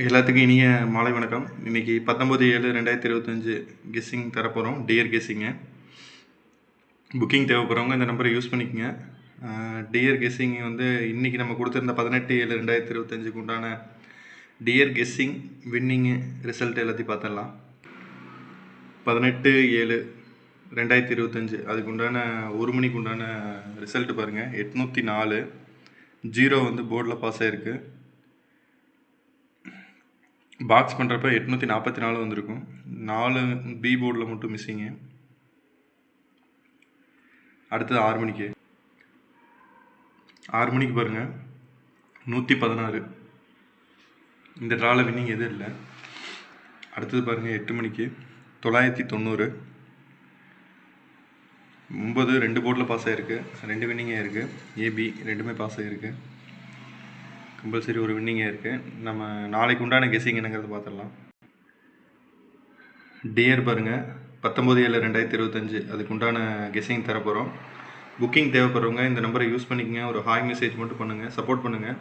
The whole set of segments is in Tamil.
எல்லாத்துக்கும் இனிய மாலை வணக்கம். இன்றைக்கி 19/7/2025 கெஸ்ஸிங் தரப்போகிறோம். டியர் கெஸ்ஸிங்கு புக்கிங் தேவைப்படுறவங்க இந்த நம்பரை யூஸ் பண்ணிக்கோங்க. டியர் கெஸ்ஸிங் இன்றைக்கி நம்ம கொடுத்துருந்த 18/7/2025க்கு உண்டான டியர் கெஸ்ஸிங் வின்னிங்கு ரிசல்ட் எல்லாத்தையும் பார்த்துடலாம். 18/7/2025 அதுக்கு உண்டான 1 மணிக்கு உண்டான ரிசல்ட் பாருங்கள். 804 0 போர்டில் பாஸ் ஆகிருக்கு. பாக்ஸ் பண்ணுறப்ப 844 வந்திருக்கும். 4 பி போர்டில் மட்டும் மிஸ்ஸிங்கு. அடுத்தது 6 மணிக்கு பாருங்கள். 116 இந்த ட்ராவில் வின்னிங் எதுவும் இல்லை. அடுத்தது பாருங்கள் 8 மணிக்கு 990 9 2 போர்டில் பாஸ் ஆகிருக்கு. 2 வின்னிங்கே இருக்குது. ஏபி ரெண்டுமே பாஸ் ஆகிருக்கு. கம்பல்சரி ஒரு வின்னிங்கே இருக்குது. நம்ம நாளைக்கு உண்டான கெஸ்ஸிங் என்னங்கிறத பார்த்துடலாம். டியர் பாருங்கள். 19/7/2025 அதுக்கு உண்டான கெஸ்ஸிங் தரப்போகிறோம். புக்கிங் தேவைப்படுறவங்க இந்த நம்பரை யூஸ் பண்ணிக்கங்க. ஒரு ஹாய் மெசேஜ் மட்டும் பண்ணுங்கள், சப்போர்ட் பண்ணுங்கள்.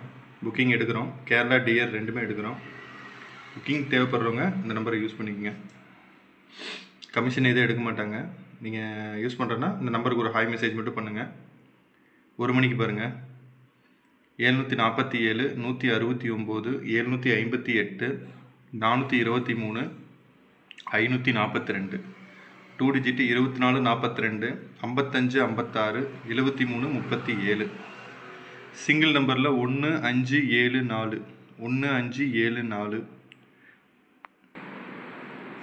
புக்கிங் எடுக்கிறோம். கேரளா டியர் ரெண்டுமே எடுக்கிறோம். புக்கிங் தேவைப்படுறவங்க இந்த நம்பரை யூஸ் பண்ணிக்கோங்க. கமிஷன் எதுவும் எடுக்க மாட்டாங்க. நீங்கள் யூஸ் பண்ணுறேன்னா இந்த நம்பருக்கு ஒரு ஹாய் மெசேஜ் மட்டும் பண்ணுங்கள். 1 மணிக்கு பாருங்கள். 747 169 758 423 542 2 டிஜிட் 24 42 55 56 73 37 சிங்கிள் நம்பரில் 1574 1574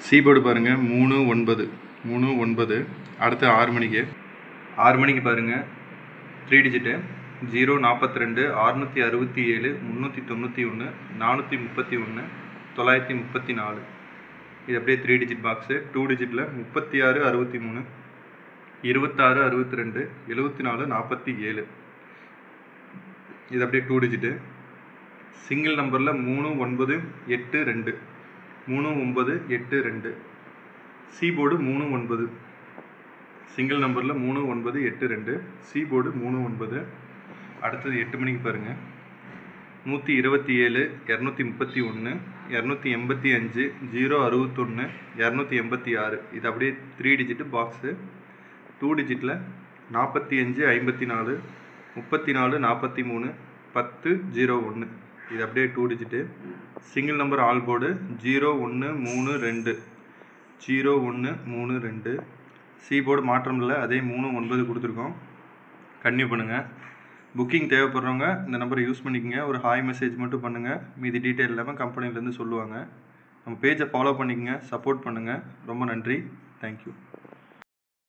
சீபோர்டு பாருங்கள். 39 அடுத்து 6 மணிக்கு பாருங்கள். 3 டிஜிட்டு 0 42 667 391 431 934 இது அப்படியே 3 டிஜிட் பாக்ஸு. 2 டிஜிட்டில் 36 63 26 62 74 47 இது அப்படியே 2 டிஜிட்டு. சிங்கிள் நம்பரில் 3982 3982 சீபோர்டு 39 சிங்கிள் நம்பரில் 3982 சீபோர்டு 39. அடுத்தது 8 மணிக்கு பாருங்கள். 127 231 285 061 286 இது அப்படியே 3 டிஜிட்டு பாக்ஸு. 2 டிஜிட்டில் 45 54 34 43 10 01 இது அப்படியே 2 digit. Single number all board 0132 0132 C board மாற்றம் இல்லை, அதே 39 கொடுத்துருக்கோம். கன்டினியூ பண்ணுங்கள். புக்கிங் தேவைப்படுறவங்க இந்த நம்பரை யூஸ் பண்ணிக்கோங்க. ஒரு ஹாய் மெசேஜ் மட்டும் பண்ணுங்கள். மீதி டீட்டெயில் இல்லாமல் கம்பெனிலேருந்து சொல்லுவாங்க. நம்ம பேஜை ஃபாலோ பண்ணிக்கோங்க, சப்போர்ட் பண்ணுங்கள். ரொம்ப நன்றி. தேங்க்யூ.